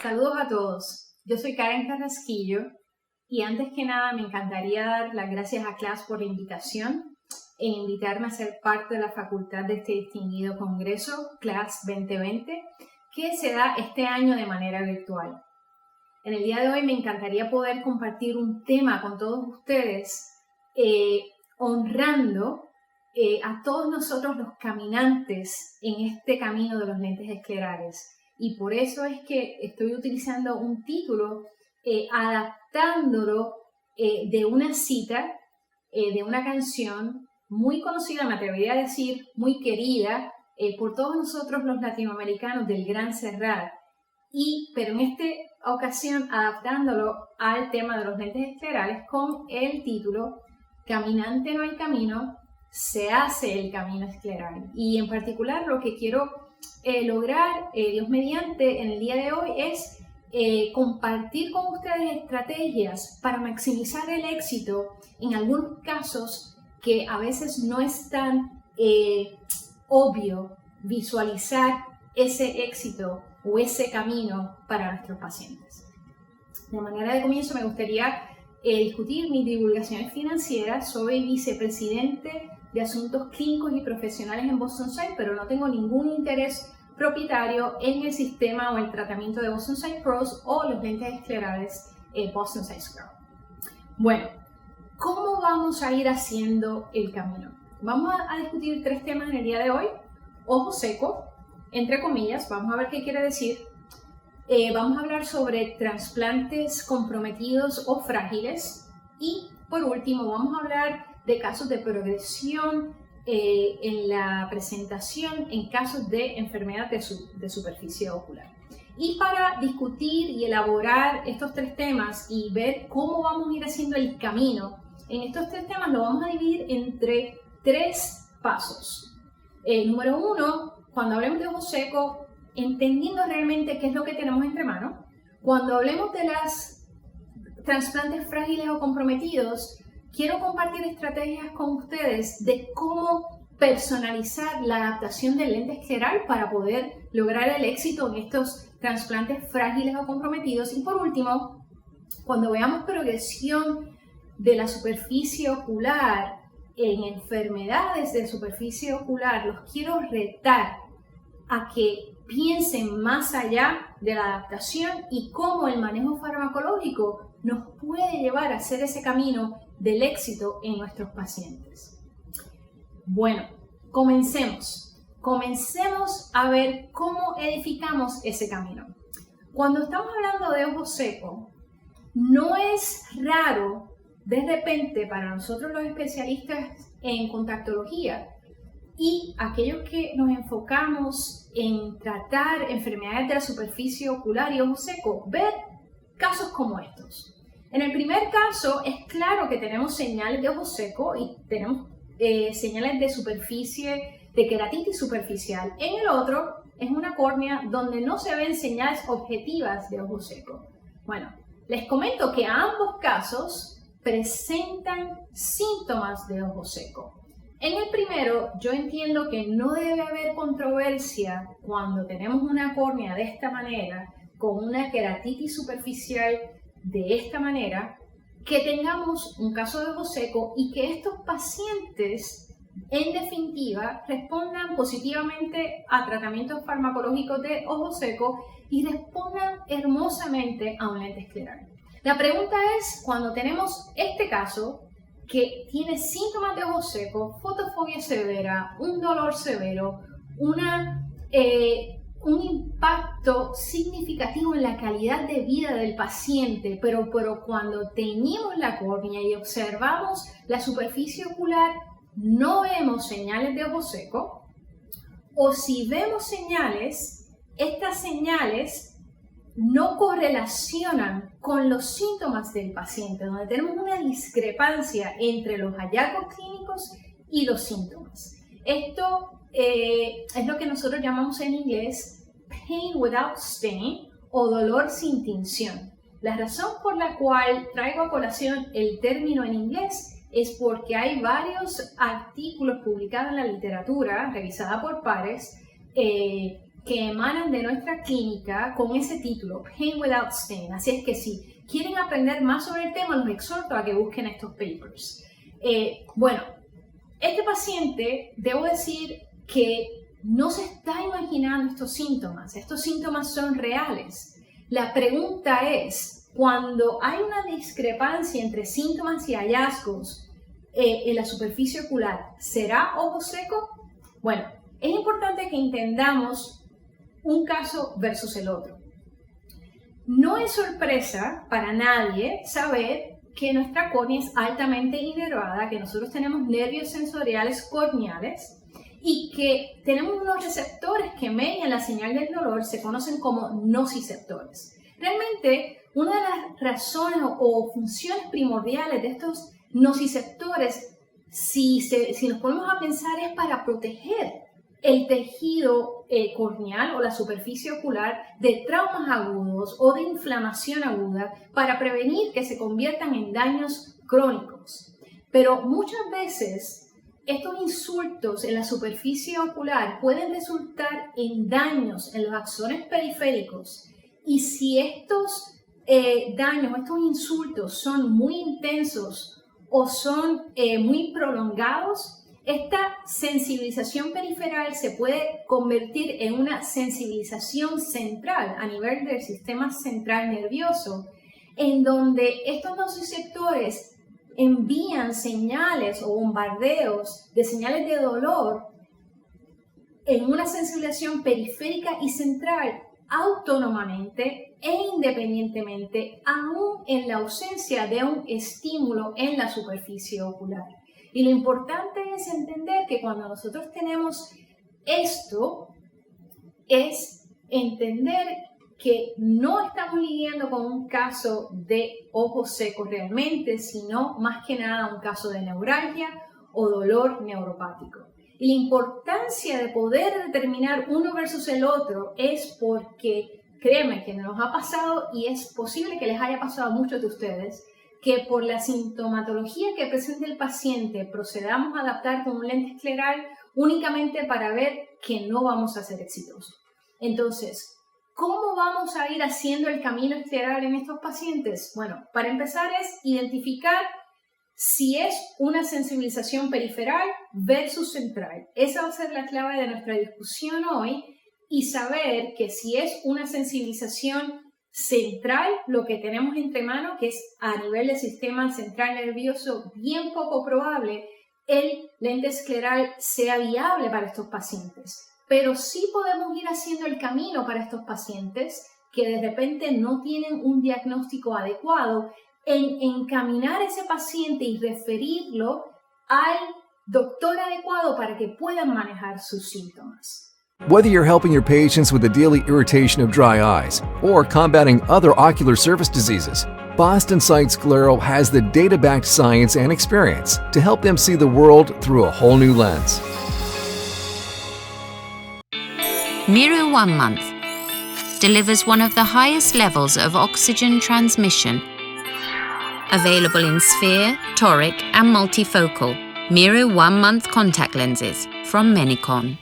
Saludos a todos. Yo soy Karen Carrasquillo y antes que nada me encantaría dar las gracias a CLAS por la invitación e invitarme a ser parte de la facultad de este distinguido congreso CLAS 2020 que se da este año de manera virtual. En el día de hoy me encantaría poder compartir un tema con todos ustedes honrando a todos nosotros los caminantes en este camino de los lentes esclerales. Y por eso es que estoy utilizando un título adaptándolo de una cita, de una canción muy conocida, me atrevería a decir, muy querida por todos nosotros los latinoamericanos del Gran Serrat. Pero en esta ocasión adaptándolo al tema de los lentes esclerales con el título Caminante no hay camino, se hace el camino escleral. Y en particular lo que quiero lograr, Dios mediante, en el día de hoy es compartir con ustedes estrategias para maximizar el éxito en algunos casos que a veces no es tan obvio visualizar ese éxito o ese camino para nuestros pacientes. De manera de comienzo me gustaría discutir mis divulgaciones financieras. Soy vicepresidente de Asuntos Clínicos y Profesionales en Boston Sight, pero no tengo ningún interés propietario en el sistema o el tratamiento de Boston Sight Pros o los lentes esclerales Boston Sight Scrub. Bueno, ¿cómo vamos a ir haciendo el camino? Vamos a discutir tres temas en el día de hoy. Ojo seco, entre comillas, vamos a ver qué quiere decir. Vamos a hablar sobre trasplantes comprometidos o frágiles. Y por último, vamos a hablar de casos de progresión en la presentación en casos de enfermedad de superficie ocular. Y para discutir y elaborar estos tres temas y ver cómo vamos a ir haciendo el camino, en estos tres temas lo vamos a dividir entre tres pasos. Número uno, cuando hablemos de ojo seco, entendiendo realmente qué es lo que tenemos entre manos. Cuando hablemos de las trasplantes frágiles o comprometidos, quiero compartir estrategias con ustedes de cómo personalizar la adaptación del lente escleral para poder lograr el éxito en estos trasplantes frágiles o comprometidos. Y por último, cuando veamos progresión de la superficie ocular en enfermedades de superficie ocular, los quiero retar a que piensen más allá de la adaptación y cómo el manejo farmacológico nos puede llevar a hacer ese camino del éxito en nuestros pacientes. Bueno, comencemos. Comencemos a ver cómo edificamos ese camino. Cuando estamos hablando de ojo seco, no es raro de repente para nosotros los especialistas en contactología y aquellos que nos enfocamos en tratar enfermedades de la superficie ocular y ojo seco, ver casos como estos. En el primer caso es claro que tenemos señales de ojo seco y tenemos señales de superficie, de queratitis superficial. En el otro es una córnea donde no se ven señales objetivas de ojo seco. Bueno, les comento que ambos casos presentan síntomas de ojo seco. En el primero, yo entiendo que no debe haber controversia cuando tenemos una córnea de esta manera, con una queratitis superficial de esta manera, que tengamos un caso de ojo seco y que estos pacientes, en definitiva, respondan positivamente a tratamientos farmacológicos de ojo seco y respondan hermosamente a un lente escleral. La pregunta es, cuando tenemos este caso, que tiene síntomas de ojo seco, fotofobia severa, un dolor severo, un impacto significativo en la calidad de vida del paciente, pero cuando teñimos la córnea y observamos la superficie ocular, no vemos señales de ojo seco, o si vemos señales, estas señales no correlacionan con los síntomas del paciente, donde tenemos una discrepancia entre los hallazgos clínicos y los síntomas. Esto es lo que nosotros llamamos en inglés pain without stain o dolor sin tinción. La razón por la cual traigo a colación el término en inglés es porque hay varios artículos publicados en la literatura, revisada por pares, que emanan de nuestra clínica con ese título, Pain Without Stain. Así es que si quieren aprender más sobre el tema, los exhorto a que busquen estos papers. Bueno, este paciente, debo decir que no se está imaginando estos síntomas. Estos síntomas son reales. La pregunta es, cuando hay una discrepancia entre síntomas y hallazgos en la superficie ocular, ¿será ojo seco? Bueno, es importante que entendamos un caso versus el otro. No es sorpresa para nadie saber que nuestra córnea es altamente inervada, que nosotros tenemos nervios sensoriales corneales y que tenemos unos receptores que median la señal del dolor, se conocen como nociceptores. Realmente, una de las razones o funciones primordiales de estos nociceptores, si nos ponemos a pensar, es para proteger el tejido corneal o la superficie ocular de traumas agudos o de inflamación aguda para prevenir que se conviertan en daños crónicos. Pero muchas veces estos insultos en la superficie ocular pueden resultar en daños en los axones periféricos y si estos daños, estos insultos son muy intensos o son muy prolongados, esta sensibilización periferal se puede convertir en una sensibilización central a nivel del sistema central nervioso, en donde estos nociceptores envían señales o bombardeos de señales de dolor en una sensibilización periférica y central autónomamente e independientemente, aún en la ausencia de un estímulo en la superficie ocular. Y lo importante es entender que cuando nosotros tenemos esto, es entender que no estamos lidiando con un caso de ojo seco realmente, sino más que nada un caso de neuralgia o dolor neuropático. Y la importancia de poder determinar uno versus el otro es porque, créeme que nos ha pasado y es posible que les haya pasado a muchos de ustedes, que por la sintomatología que presenta el paciente procedamos a adaptar con un lente escleral únicamente para ver que no vamos a ser exitosos. Entonces, ¿cómo vamos a ir haciendo el camino escleral en estos pacientes? Bueno, para empezar es identificar si es una sensibilización periferal versus central. Esa va a ser la clave de nuestra discusión hoy y saber que si es una sensibilización central, lo que tenemos entre manos, que es a nivel del sistema central nervioso, bien poco probable el lente escleral sea viable para estos pacientes. Pero sí podemos ir haciendo el camino para estos pacientes que de repente no tienen un diagnóstico adecuado en encaminar a ese paciente y referirlo al doctor adecuado para que puedan manejar sus síntomas. Whether you're helping your patients with the daily irritation of dry eyes or combating other ocular surface diseases, Boston Sight Sclero has the data-backed science and experience to help them see the world through a whole new lens. Miro 1 Month delivers one of the highest levels of oxygen transmission. Available in sphere, toric and multifocal. Miro 1 Month contact lenses from Menicon.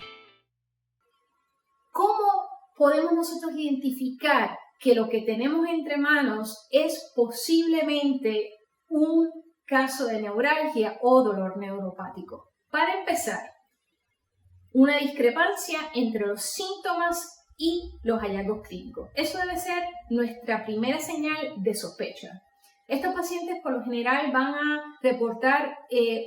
¿Cómo podemos nosotros identificar que lo que tenemos entre manos es posiblemente un caso de neuralgia o dolor neuropático? Para empezar, una discrepancia entre los síntomas y los hallazgos clínicos. Eso debe ser nuestra primera señal de sospecha. Estos pacientes por lo general van a reportar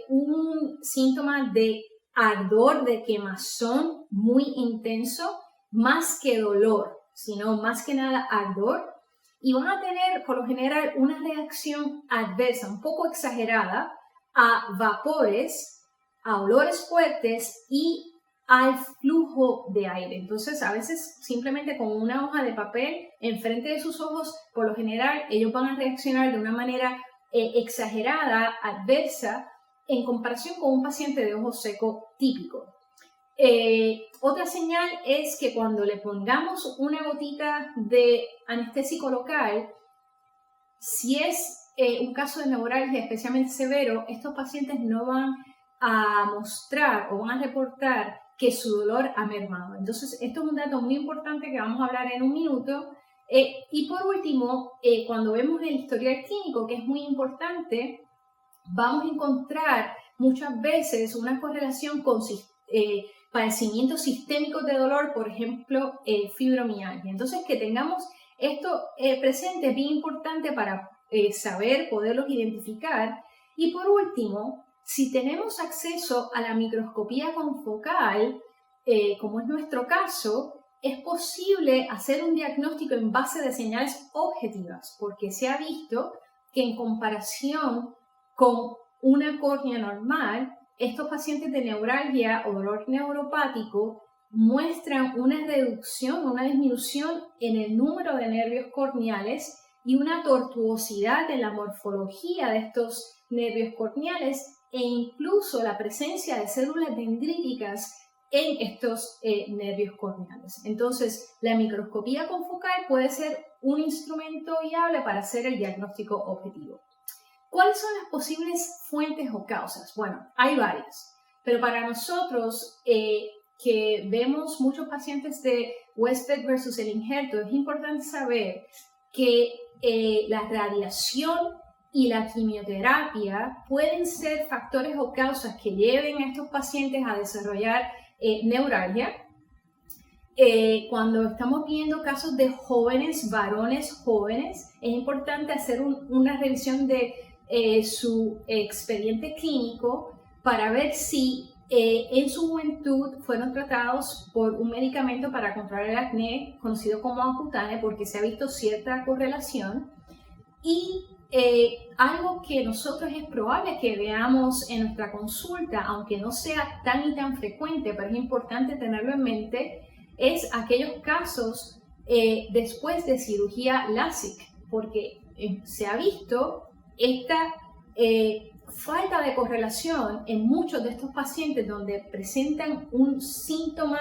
un síntoma de ardor, de quemazón muy intenso, más que dolor, sino más que nada ardor, y van a tener por lo general una reacción adversa, un poco exagerada, a vapores, a olores fuertes y al flujo de aire. Entonces, a veces simplemente con una hoja de papel enfrente de sus ojos, por lo general, ellos van a reaccionar de una manera exagerada, adversa, en comparación con un paciente de ojo seco típico. Otra señal es que cuando le pongamos una gotita de anestésico local, si es un caso de neuralgia especialmente severo, estos pacientes no van a mostrar o van a reportar que su dolor ha mermado. Entonces, esto es un dato muy importante que vamos a hablar en un minuto. Y por último, cuando vemos el historial clínico, que es muy importante, vamos a encontrar muchas veces una correlación con padecimientos sistémicos de dolor, por ejemplo, fibromialgia. Entonces, que tengamos esto presente es bien importante para saber, poderlos identificar. Y por último, si tenemos acceso a la microscopía confocal, como es nuestro caso, es posible hacer un diagnóstico en base de señales objetivas, porque se ha visto que en comparación con una córnea normal, estos pacientes de neuralgia o dolor neuropático muestran una reducción, una disminución en el número de nervios corneales y una tortuosidad en la morfología de estos nervios corneales e incluso la presencia de células dendríticas en estos nervios corneales. Entonces, la microscopía confocal puede ser un instrumento viable para hacer el diagnóstico objetivo. ¿Cuáles son las posibles fuentes o causas? Bueno, hay varias, pero para nosotros que vemos muchos pacientes de Westbeck versus el injerto, es importante saber que la radiación y la quimioterapia pueden ser factores o causas que lleven a estos pacientes a desarrollar neuralgia. Cuando estamos viendo casos de jóvenes, varones jóvenes, es importante hacer una revisión de su expediente clínico para ver si en su juventud fueron tratados por un medicamento para controlar el acné conocido como Accutane, porque se ha visto cierta correlación. Y algo que nosotros es probable que veamos en nuestra consulta, aunque no sea tan y tan frecuente, pero es importante tenerlo en mente, es aquellos casos después de cirugía LASIK, porque se ha visto esta falta de correlación en muchos de estos pacientes donde presentan un síntoma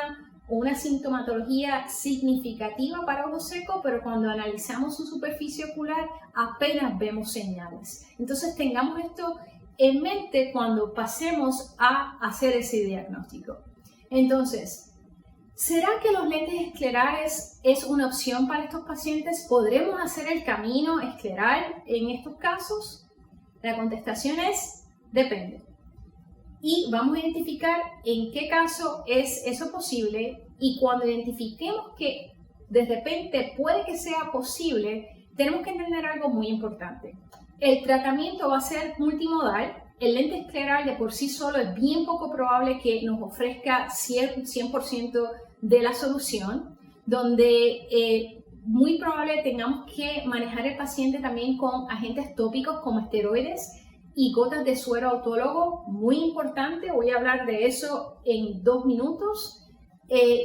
o una sintomatología significativa para ojo seco, pero cuando analizamos su superficie ocular apenas vemos señales. Entonces tengamos esto en mente cuando pasemos a hacer ese diagnóstico. Entonces, ¿será que los lentes esclerales es una opción para estos pacientes? ¿Podremos hacer el camino escleral en estos casos? La contestación es depende. Y vamos a identificar en qué caso es eso posible, y cuando identifiquemos que de repente puede que sea posible, tenemos que entender algo muy importante. El tratamiento va a ser multimodal. El lente escleral de por sí solo es bien poco probable que nos ofrezca 100% de la solución, donde muy probable tengamos que manejar el paciente también con agentes tópicos como esteroides y gotas de suero autólogo, muy importante. Voy a hablar de eso en 2 minutos,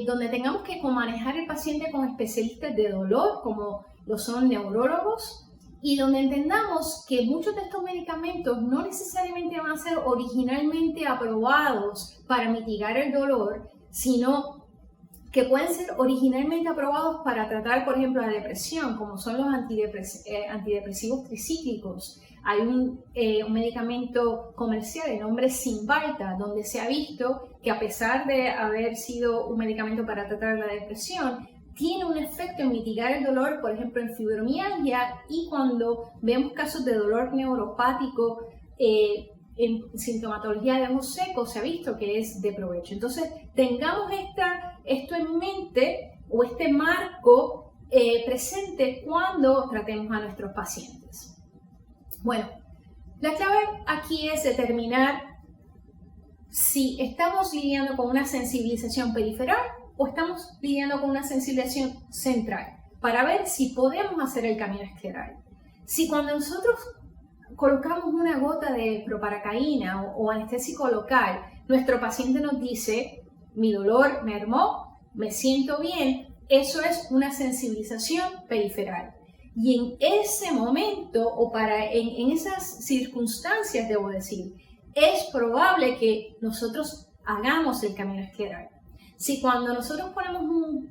donde tengamos que manejar el paciente con especialistas de dolor, como lo son neurólogos, y donde entendamos que muchos de estos medicamentos no necesariamente van a ser originalmente aprobados para mitigar el dolor, sino que pueden ser originalmente aprobados para tratar, por ejemplo, la depresión, como son los antidepresivos tricíclicos. Hay un medicamento comercial de nombre Cymbalta, donde se ha visto que a pesar de haber sido un medicamento para tratar la depresión, tiene un efecto en mitigar el dolor, por ejemplo, en fibromialgia, y cuando vemos casos de dolor neuropático en sintomatología de ojo seco, se ha visto que es de provecho. Entonces, tengamos esto en mente, o este marco presente cuando tratemos a nuestros pacientes. Bueno, la clave aquí es determinar si estamos lidiando con una sensibilización periferal o estamos lidiando con una sensibilización central, para ver si podemos hacer el camino escleral. Si cuando nosotros colocamos una gota de proparacaína o anestésico local, nuestro paciente nos dice, mi dolor mermó, me siento bien, eso es una sensibilización periferal. Y en ese momento, o en esas circunstancias, debo decir, es probable que nosotros hagamos el camino escleral. Si cuando nosotros ponemos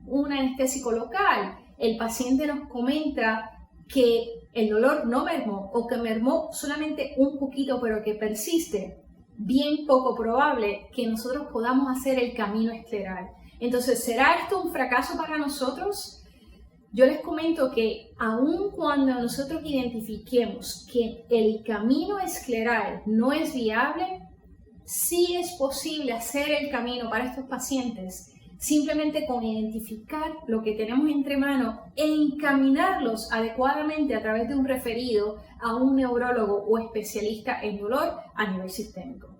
un anestésico local, el paciente nos comenta que el dolor no mermó o que mermó solamente un poquito pero que persiste, bien poco probable que nosotros podamos hacer el camino escleral. Entonces, ¿será esto un fracaso para nosotros? Yo les comento que aun cuando nosotros identifiquemos que el camino escleral no es viable, sí es posible hacer el camino para estos pacientes simplemente con identificar lo que tenemos entre manos e encaminarlos adecuadamente a través de un referido a un neurólogo o especialista en dolor a nivel sistémico.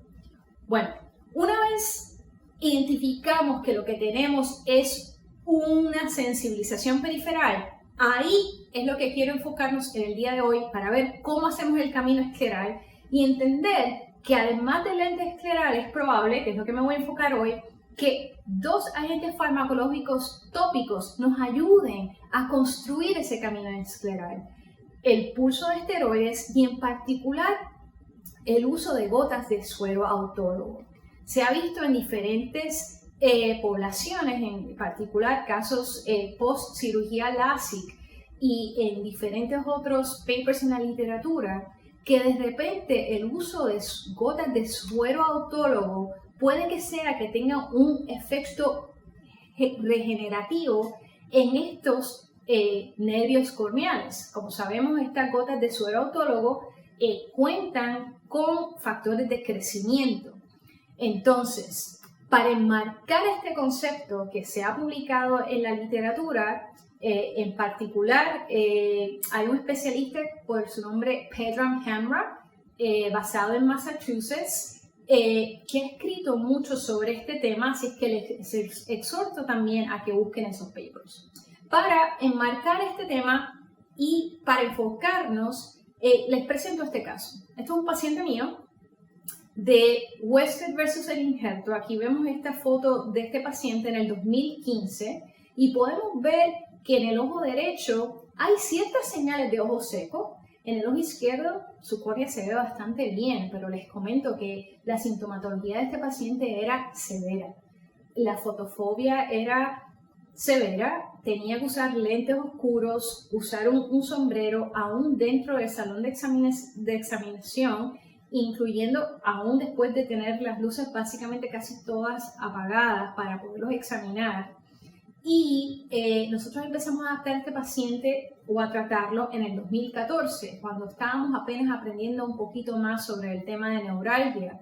Bueno, una vez identificamos que lo que tenemos es una sensibilización periferal, ahí es lo que quiero enfocarnos en el día de hoy para ver cómo hacemos el camino escleral y entender que además del lente escleral es probable, que es lo que me voy a enfocar hoy, que dos agentes farmacológicos tópicos nos ayuden a construir ese camino escleral. El pulso de esteroides y en particular el uso de gotas de suero autólogo. Se ha visto en diferentes poblaciones, en particular casos post cirugía LASIK y en diferentes otros papers en la literatura, que de repente el uso de gotas de suero autólogo puede que sea que tenga un efecto regenerativo en estos nervios corneales. Como sabemos, estas gotas de suero autólogo cuentan con factores de crecimiento. Entonces, para enmarcar este concepto que se ha publicado en la literatura, en particular, hay un especialista por su nombre Pedram Hamra, basado en Massachusetts, que ha escrito mucho sobre este tema, así es que les exhorto también a que busquen esos papers. Para enmarcar este tema y para enfocarnos, les presento este caso. Esto es un paciente mío de Westford versus el Injerto. Aquí vemos esta foto de este paciente en el 2015 y podemos ver que en el ojo derecho hay ciertas señales de ojo seco. En el ojo izquierdo su córnea se ve bastante bien, pero les comento que la sintomatología de este paciente era severa. La fotofobia era severa, tenía que usar lentes oscuros, usar un sombrero aún dentro del salón de examinación, incluyendo aún después de tener las luces básicamente casi todas apagadas para poderlos examinar. Y nosotros empezamos a adaptar a este paciente o a tratarlo en el 2014, cuando estábamos apenas aprendiendo un poquito más sobre el tema de neuralgia.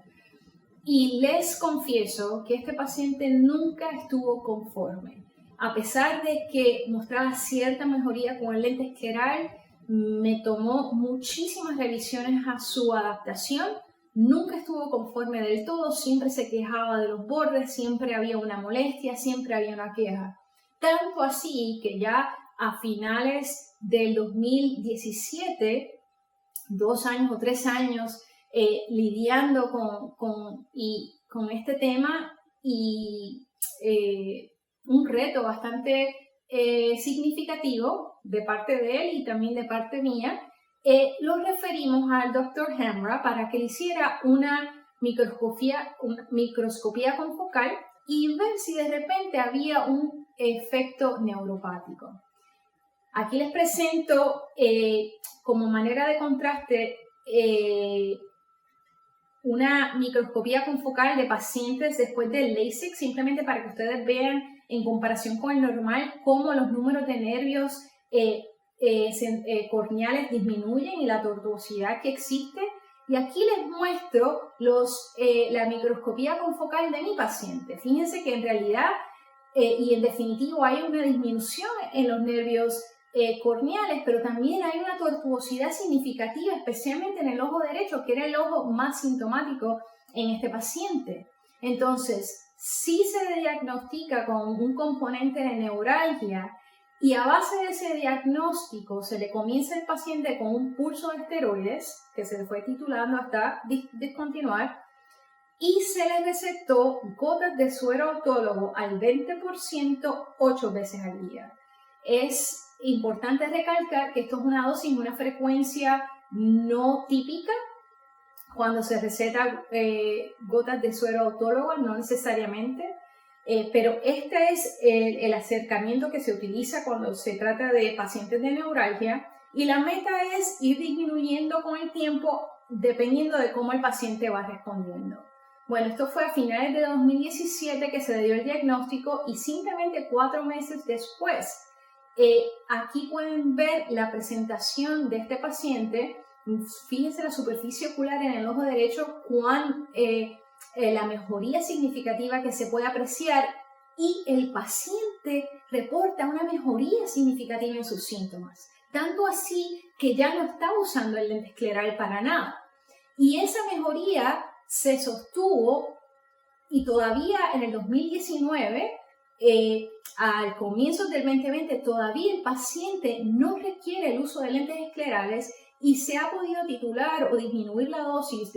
Y les confieso que este paciente nunca estuvo conforme. A pesar de que mostraba cierta mejoría con el lente escleral, me tomó muchísimas revisiones a su adaptación. Nunca estuvo conforme del todo, siempre se quejaba de los bordes, siempre había una molestia, siempre había una queja. Tanto así que ya a finales del 2017, 2 años o 3 años lidiando con este tema y un reto bastante significativo de parte de él y también de parte mía, lo referimos al Dr. Hamra para que le hiciera una microscopía confocal y ver si de repente había un efecto neuropático. Aquí les presento como manera de contraste una microscopía confocal de pacientes después del LASIK, simplemente para que ustedes vean en comparación con el normal cómo los números de nervios corneales disminuyen y la tortuosidad que existe. Y aquí les muestro la microscopía confocal de mi paciente. Fíjense que en realidad y en definitivo hay una disminución en los nervios corneales, pero también hay una tortuosidad significativa, especialmente en el ojo derecho, que era el ojo más sintomático en este paciente. Entonces, si se diagnostica con un componente de neuralgia y a base de ese diagnóstico se le comienza al paciente con un pulso de esteroides, que se le fue titulando hasta discontinuar, y se le recetó gotas de suero autólogo al 20% 8 veces al día. Es importante recalcar que esto es una dosis y una frecuencia no típica cuando se receta gotas de suero autólogo, no necesariamente, pero este es el acercamiento que se utiliza cuando se trata de pacientes de neuralgia y la meta es ir disminuyendo con el tiempo dependiendo de cómo el paciente va respondiendo. Bueno, esto fue a finales de 2017 que se le dio el diagnóstico y simplemente 4 meses después. Aquí pueden ver la presentación de este paciente. Fíjense la superficie ocular en el ojo derecho, la mejoría significativa que se puede apreciar, y el paciente reporta una mejoría significativa en sus síntomas. Tanto así que ya no está usando el lente escleral para nada. Y esa mejoría se sostuvo y todavía en el 2019, al comienzo del 2020, todavía el paciente no requiere el uso de lentes esclerales y se ha podido titular o disminuir la dosis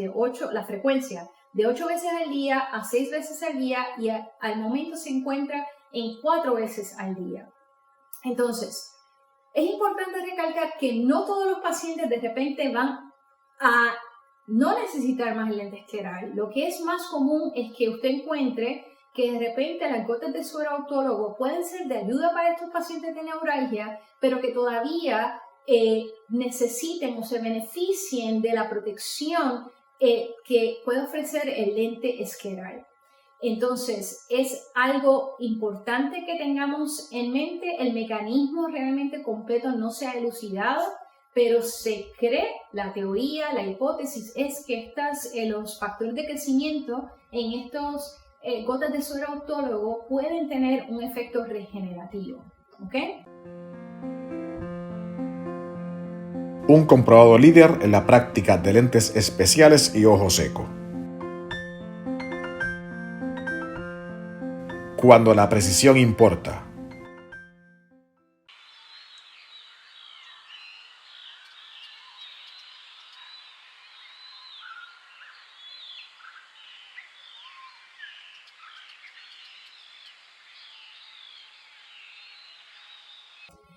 la frecuencia de 8 veces al día a 6 veces al día y al momento se encuentra en 4 veces al día. Entonces, es importante recalcar que no todos los pacientes de repente van a no necesitar más el lente escleral. Lo que es más común es que usted encuentre que de repente las gotas de suero autólogo pueden ser de ayuda para estos pacientes de neuralgia, pero que todavía necesiten o se beneficien de la protección que puede ofrecer el lente escleral. Entonces, es algo importante que tengamos en mente. El mecanismo realmente completo no se ha elucidado, pero se cree, la teoría, la hipótesis es que los factores de crecimiento en estos gotas de suero autólogo pueden tener un efecto regenerativo. ¿Ok? Un comprobado líder en la práctica de lentes especiales y ojo seco. Cuando la precisión importa.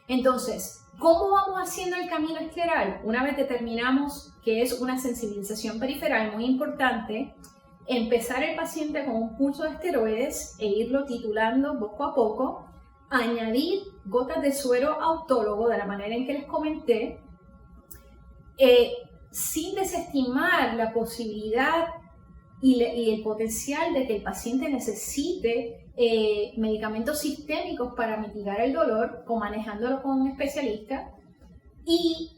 Entonces, ¿cómo vamos haciendo el camino escleral? Una vez determinamos que es una sensibilización periferal muy importante, empezar el paciente con un pulso de esteroides e irlo titulando poco a poco, añadir gotas de suero autólogo de la manera en que les comenté, sin desestimar la posibilidad y el potencial de que el paciente necesite medicamentos sistémicos para mitigar el dolor, o manejándolo con un especialista, y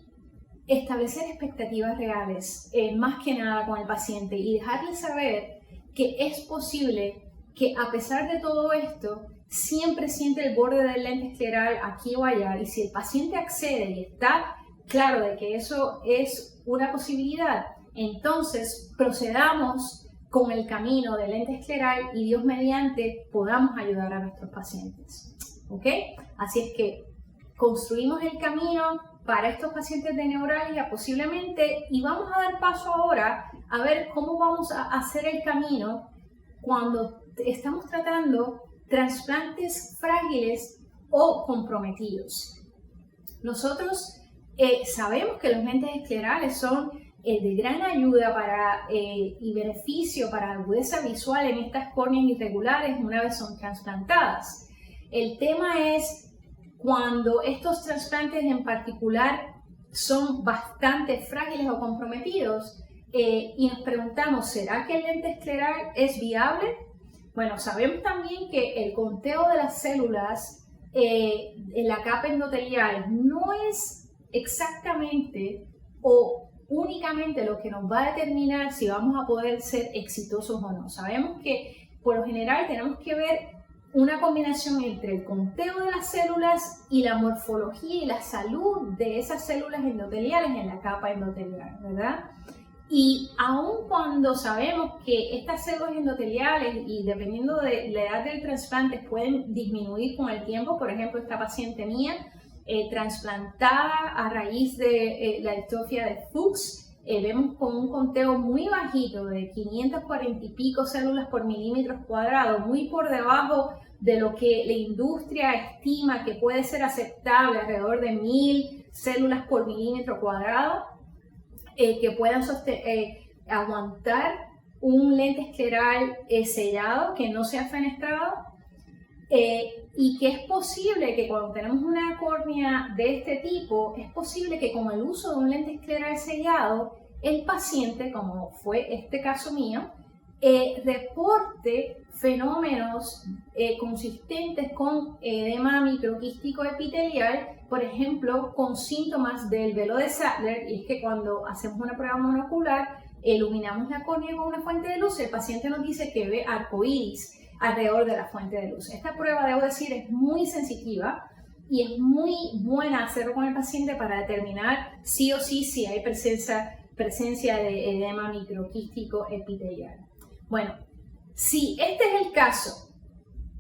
establecer expectativas reales, más que nada con el paciente, y dejarle saber que es posible que a pesar de todo esto, siempre siente el borde del lente escleral aquí o allá, y si el paciente accede y está claro de que eso es una posibilidad, entonces procedamos con el camino del lente escleral y Dios mediante podamos ayudar a nuestros pacientes. ¿Ok? Así es que construimos el camino para estos pacientes de neuralgia posiblemente y vamos a dar paso ahora a ver cómo vamos a hacer el camino cuando estamos tratando trasplantes frágiles o comprometidos. Nosotros sabemos que los lentes esclerales son de gran ayuda y beneficio para la agudeza visual en estas córneas irregulares una vez son trasplantadas. El tema es cuando estos trasplantes en particular son bastante frágiles o comprometidos y nos preguntamos, ¿será que el lente escleral es viable? Bueno, sabemos también que el conteo de las células en la capa endotelial no es exactamente o únicamente lo que nos va a determinar si vamos a poder ser exitosos o no. Sabemos que por lo general tenemos que ver una combinación entre el conteo de las células y la morfología y la salud de esas células endoteliales en la capa endotelial, ¿verdad? Y aun cuando sabemos que estas células endoteliales, y dependiendo de la edad del trasplante, pueden disminuir con el tiempo, por ejemplo, esta paciente mía, trasplantada a raíz de la distrofia de Fuchs, vemos con un conteo muy bajito de 540 y pico células por milímetros cuadrados, muy por debajo de lo que la industria estima que puede ser aceptable, alrededor de 1000 células por milímetro cuadrado, que puedan aguantar un lente escleral sellado, que no sea fenestrado. Y que es posible que cuando tenemos una córnea de este tipo, es posible que con el uso de un lente escleral sellado, el paciente, como fue este caso mío, reporte fenómenos consistentes con edema microquístico epitelial, por ejemplo, con síntomas del velo de Sattler, y es que cuando hacemos una prueba monocular, iluminamos la córnea con una fuente de luz, el paciente nos dice que ve arcoíris alrededor de la fuente de luz. Esta prueba, debo decir, es muy sensitiva y es muy buena hacerlo con el paciente para determinar sí o sí si hay presencia de edema microquístico epitelial. Bueno, si este es el caso,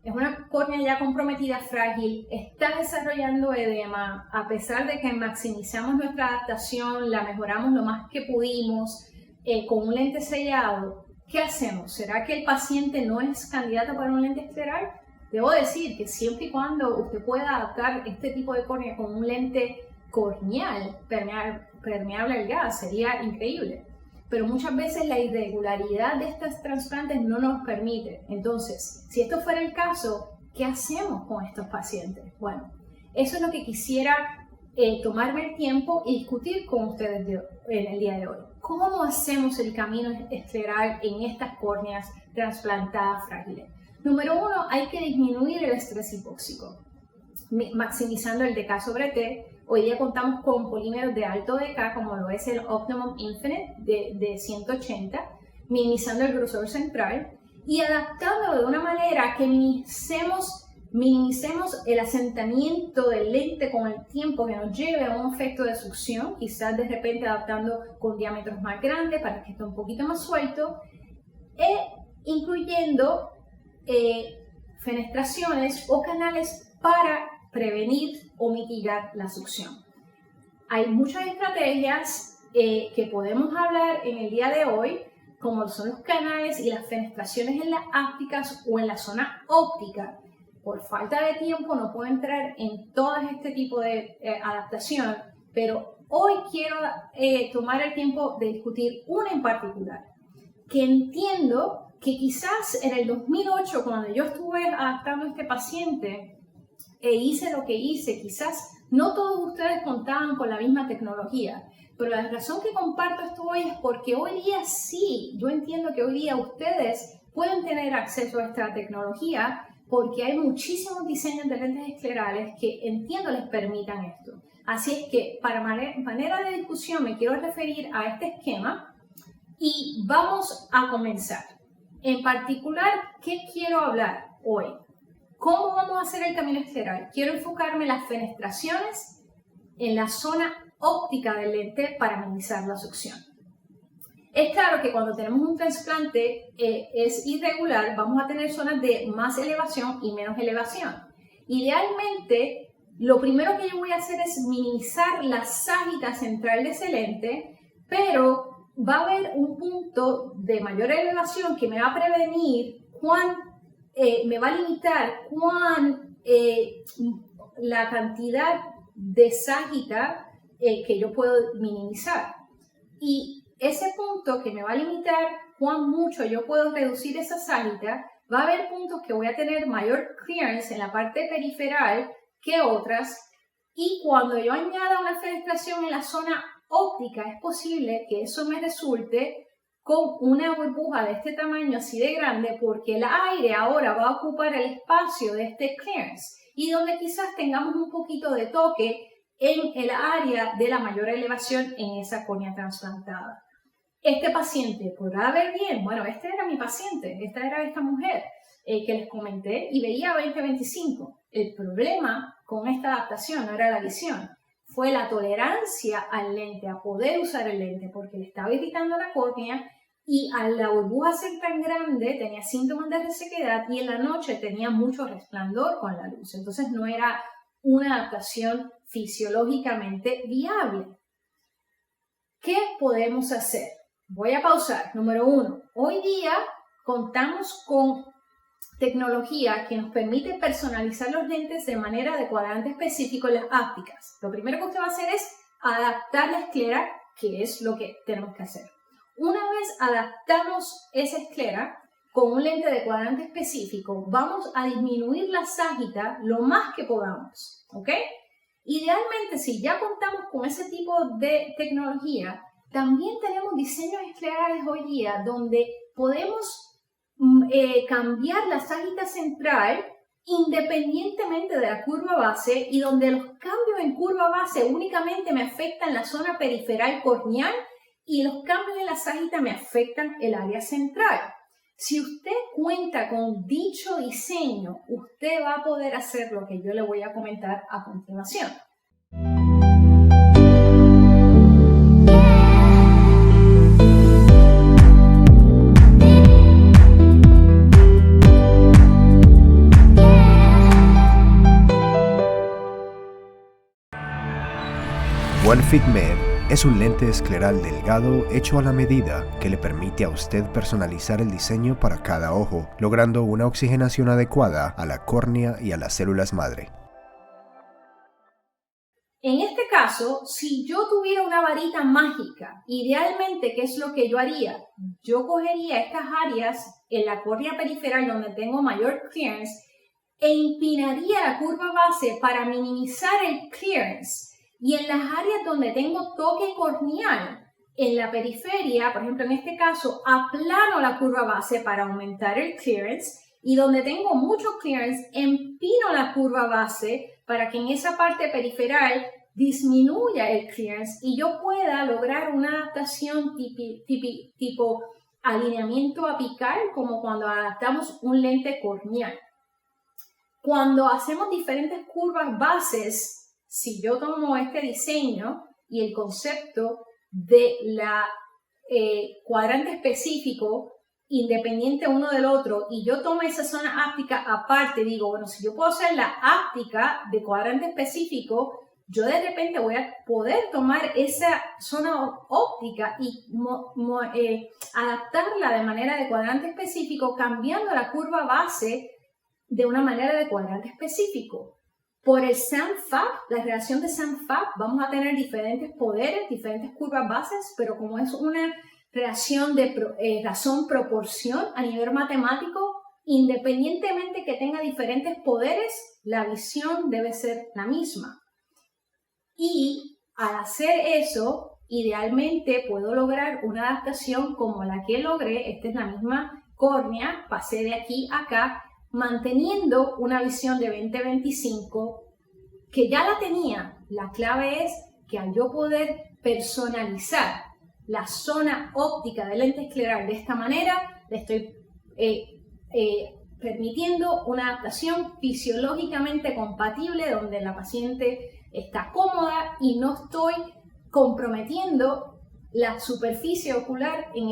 es una córnea ya comprometida, frágil, está desarrollando edema, a pesar de que maximizamos nuestra adaptación, la mejoramos lo más que pudimos con un lente sellado, ¿qué hacemos? ¿Será que el paciente no es candidato para un lente escleral? Debo decir que siempre y cuando usted pueda adaptar este tipo de córnea con un lente corneal permeable al gas, sería increíble. Pero muchas veces la irregularidad de estos trasplantes no nos permite. Entonces, si esto fuera el caso, ¿qué hacemos con estos pacientes? Bueno, eso es lo que quisiera tomarme el tiempo y discutir con ustedes en el día de hoy. ¿Cómo hacemos el camino escleral en estas córneas trasplantadas frágiles? Número uno, hay que disminuir el estrés hipóxico, maximizando el DK sobre T. Hoy día contamos con polímeros de alto DK, como lo es el Optimum Infinite de 180, minimizando el grosor central y adaptándolo de una manera que minimicemos el asentamiento del lente con el tiempo, que nos lleve a un efecto de succión, quizás de repente adaptando con diámetros más grandes para que esté un poquito más suelto, incluyendo fenestraciones o canales para prevenir o mitigar la succión. Hay muchas estrategias que podemos hablar en el día de hoy, como son los canales y las fenestraciones en las ápticas o en la zona óptica. Por falta de tiempo no puedo entrar en todo este tipo de adaptación, pero hoy quiero tomar el tiempo de discutir una en particular, que entiendo que quizás en el 2008, cuando yo estuve adaptando a este paciente e hice lo que hice, quizás no todos ustedes contaban con la misma tecnología, pero la razón que comparto esto hoy es porque hoy día sí, yo entiendo que hoy día ustedes pueden tener acceso a esta tecnología porque hay muchísimos diseños de lentes esclerales que entiendo les permitan esto. Así es que para manera de discusión me quiero referir a este esquema y vamos a comenzar. En particular, ¿qué quiero hablar hoy? ¿Cómo vamos a hacer el camino escleral? Quiero enfocarme en las fenestraciones en la zona óptica del lente para minimizar la succión. Es claro que cuando tenemos un trasplante es irregular, vamos a tener zonas de más elevación y menos elevación. Idealmente, lo primero que yo voy a hacer es minimizar la ságita central de ese lente, pero va a haber un punto de mayor elevación que me va a prevenir me va a limitar la cantidad de ságita que yo puedo minimizar. Y ese punto que me va a limitar cuán mucho yo puedo reducir esa ságita, va a haber puntos que voy a tener mayor clearance en la parte periferal que otras. Y cuando yo añada una fenestración en la zona óptica, es posible que eso me resulte con una burbuja de este tamaño así de grande, porque el aire ahora va a ocupar el espacio de este clearance y donde quizás tengamos un poquito de toque en el área de la mayor elevación en esa córnea trasplantada. Este paciente podrá ver bien. Bueno, este era mi paciente, esta era esta mujer que les comenté y veía 20/25. El problema con esta adaptación no era la visión, fue la tolerancia al lente, a poder usar el lente, porque le estaba irritando la córnea y a la burbuja ser tan grande tenía síntomas de resequedad y en la noche tenía mucho resplandor con la luz. Entonces no era una adaptación fisiológicamente viable. ¿Qué podemos hacer? Voy a pausar. Número 1. Hoy día contamos con tecnología que nos permite personalizar los lentes de manera de cuadrante específico en las ápticas. Lo primero que usted va a hacer es adaptar la esclera, que es lo que tenemos que hacer. Una vez adaptamos esa esclera, con un lente de cuadrante específico, vamos a disminuir la ságita lo más que podamos, ¿ok? Idealmente, si ya contamos con ese tipo de tecnología, también tenemos diseños esclerales hoy día donde podemos cambiar la ságita central independientemente de la curva base y donde los cambios en curva base únicamente me afectan la zona periferal corneal y los cambios en la ságita me afectan el área central. Si usted cuenta con dicho diseño, usted va a poder hacer lo que yo le voy a comentar a continuación. OneFit Med es un lente escleral delgado hecho a la medida que le permite a usted personalizar el diseño para cada ojo, logrando una oxigenación adecuada a la córnea y a las células madre. En este caso, si yo tuviera una varita mágica, idealmente, ¿qué es lo que yo haría? Yo cogería estas áreas en la córnea periferal donde tengo mayor clearance e inclinaría la curva base para minimizar el clearance. Y en las áreas donde tengo toque corneal, en la periferia, por ejemplo en este caso, aplano la curva base para aumentar el clearance y donde tengo mucho clearance, empino la curva base para que en esa parte periferal disminuya el clearance y yo pueda lograr una adaptación tipo alineamiento apical como cuando adaptamos un lente corneal. Cuando hacemos diferentes curvas bases, si yo tomo este diseño y el concepto de la cuadrante específico independiente uno del otro y yo tomo esa zona áptica aparte, digo, bueno, si yo puedo hacer la áptica de cuadrante específico, yo de repente voy a poder tomar esa zona óptica y adaptarla de manera de cuadrante específico cambiando la curva base de una manera de cuadrante específico. Por el SAM-FAB, la relación de SAM-FAB, vamos a tener diferentes poderes, diferentes curvas bases, pero como es una relación de razón-proporción a nivel matemático, independientemente que tenga diferentes poderes, la visión debe ser la misma. Y al hacer eso, idealmente puedo lograr una adaptación como la que logré, esta es la misma córnea, pasé de aquí a acá, manteniendo una visión de 20/25 que ya la tenía. La clave es que al yo poder personalizar la zona óptica del lente escleral de esta manera, le estoy permitiendo una adaptación fisiológicamente compatible donde la paciente está cómoda y no estoy comprometiendo la superficie ocular en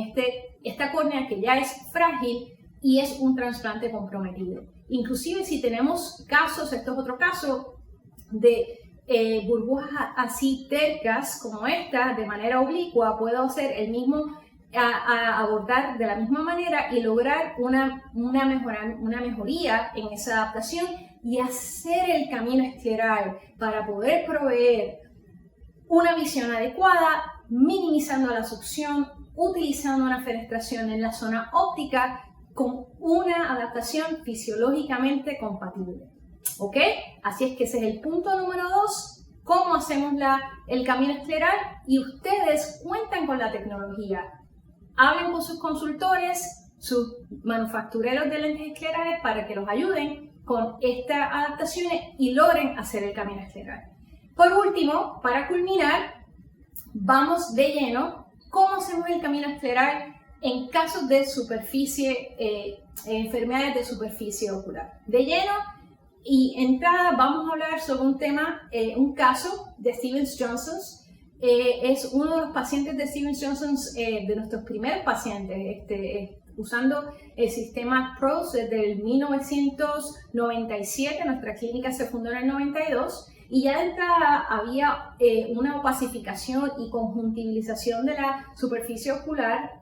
esta córnea que ya es frágil y es un trasplante comprometido. Inclusive si tenemos casos, esto es otro caso, de burbujas así tercas como esta, de manera oblicua, puedo hacer el mismo, abordar de la misma manera y lograr una mejoría en esa adaptación y hacer el camino escleral para poder proveer una visión adecuada, minimizando la succión, utilizando una fenestración en la zona óptica, con una adaptación fisiológicamente compatible. ¿Ok? Así es que ese es el punto número 2. ¿Cómo hacemos el camino escleral? Y ustedes cuentan con la tecnología. Hablen con sus consultores, sus manufactureros de lentes esclerales para que los ayuden con estas adaptaciones y logren hacer el camino escleral. Por último, para culminar, vamos de lleno. ¿Cómo hacemos el camino escleral en casos de superficie, enfermedades de superficie ocular? De lleno y entrada vamos a hablar sobre un tema, un caso de Stevens-Johnson. Es uno de los pacientes de Stevens-Johnson, de nuestros primeros pacientes, usando el sistema PROS desde el 1997. Nuestra clínica se fundó en el 92. Y ya de entrada había una opacificación y conjuntivización de la superficie ocular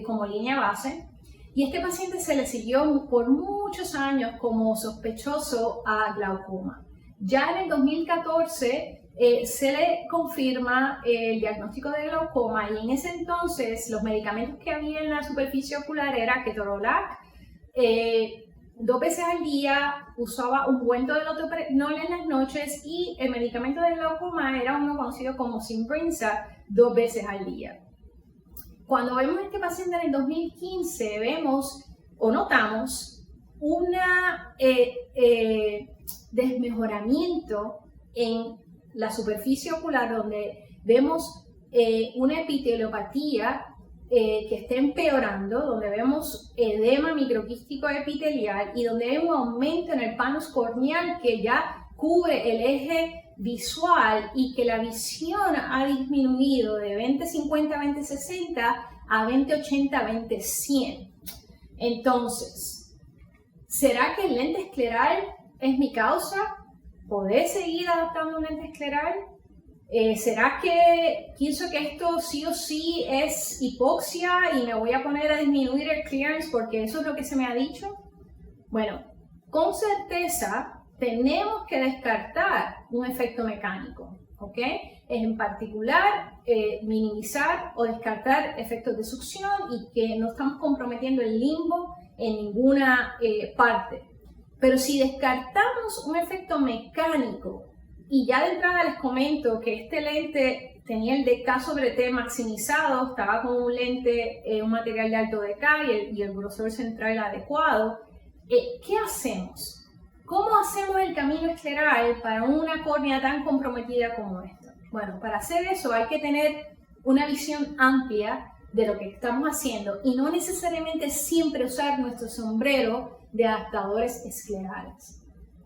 como línea base. Y este paciente se le siguió por muchos años como sospechoso a glaucoma. Ya en el 2014 se le confirma el diagnóstico de glaucoma, y en ese entonces los medicamentos que había en la superficie ocular era ketorolac, 2 veces al día, usaba ungüento de lotoprenol en las noches, y el medicamento de glaucoma era uno conocido como Simbrinza, 2 veces al día. Cuando vemos a este paciente en el 2015, vemos o notamos un desmejoramiento en la superficie ocular, donde vemos una epiteliopatía que está empeorando, donde vemos edema microquístico epitelial y donde hay un aumento en el panus corneal que ya cubre el eje visual, y que la visión ha disminuido de 20/50 a 20/60 a 20/80 a 20/100. Entonces, ¿será que el lente escleral es mi causa? ¿Podré seguir adaptando un lente escleral? ¿Será que pienso que esto sí o sí es hipoxia y me voy a poner a disminuir el clearance porque eso es lo que se me ha dicho? Bueno, con certeza tenemos que descartar un efecto mecánico, ¿ok? En particular, minimizar o descartar efectos de succión, y que no estamos comprometiendo el limbo en ninguna parte. Pero si descartamos un efecto mecánico, y ya de entrada les comento que este lente tenía el DK sobre T maximizado, estaba con un lente, un material de alto DK y el grosor central adecuado, ¿qué hacemos? ¿Cómo hacemos el camino escleral para una córnea tan comprometida como esta? Bueno, para hacer eso hay que tener una visión amplia de lo que estamos haciendo, y no necesariamente siempre usar nuestro sombrero de adaptadores esclerales.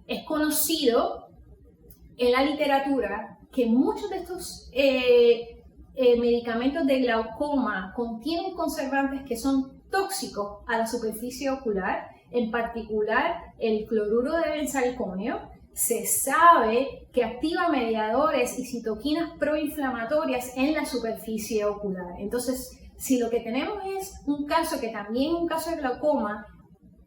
Es conocido en la literatura que muchos de estos medicamentos de glaucoma contienen conservantes que son tóxicos a la superficie ocular, en particular el cloruro de benzalconio. Se sabe que activa mediadores y citoquinas proinflamatorias en la superficie ocular. Entonces, si lo que tenemos es un caso que también es un caso de glaucoma,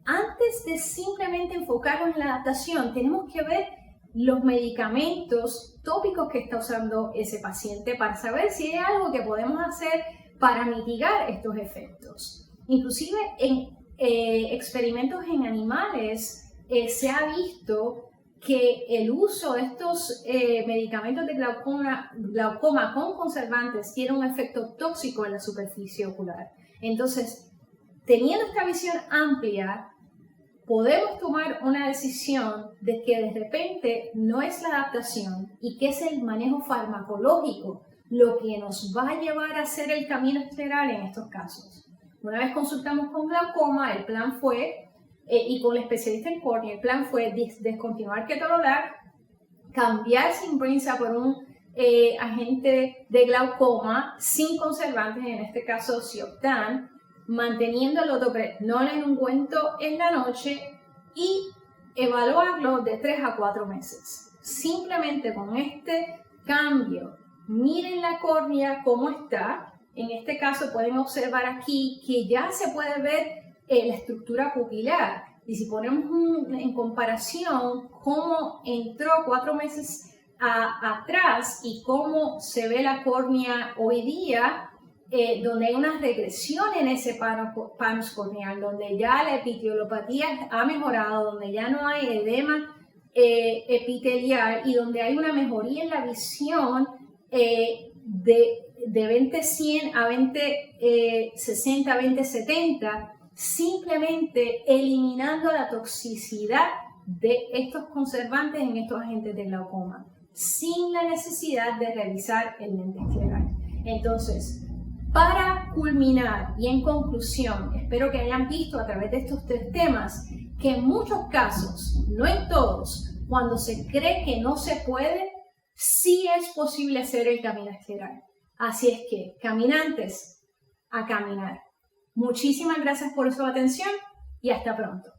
antes de simplemente enfocarnos en la adaptación, tenemos que ver los medicamentos tópicos que está usando ese paciente para saber si hay algo que podemos hacer para mitigar estos efectos. Inclusive en experimentos en animales se ha visto que el uso de estos medicamentos de glaucoma con conservantes tiene un efecto tóxico en la superficie ocular. Entonces, teniendo esta visión amplia, podemos tomar una decisión de que de repente no es la adaptación y que es el manejo farmacológico lo que nos va a llevar a hacer el camino escleral en estos casos. Una vez consultamos con glaucoma, el plan fue, y con el especialista en córnea, el plan fue descontinuar ketorolac, cambiar Simbrinza por un agente de glaucoma sin conservantes, en este caso Sioptan, manteniendo el lotoprenol en ungüento en la noche, y evaluarlo de 3 a 4 meses. Simplemente con este cambio, miren la córnea cómo está. En este caso pueden observar aquí que ya se puede ver la estructura pupilar, y si ponemos en comparación cómo entró 4 meses atrás y cómo se ve la córnea hoy día, donde hay una regresión en ese panus corneal, donde ya la epiteliopatía ha mejorado, donde ya no hay edema epitelial y donde hay una mejoría en la visión de 20/100 a 20/60 a 20/70, simplemente eliminando la toxicidad de estos conservantes en estos agentes de glaucoma, sin la necesidad de revisar el lente escleral. Entonces, para culminar y en conclusión, espero que hayan visto a través de estos 3 temas que en muchos casos, no en todos, cuando se cree que no se puede, sí es posible hacer el camino escleral. Así es que, caminantes, a caminar. Muchísimas gracias por su atención y hasta pronto.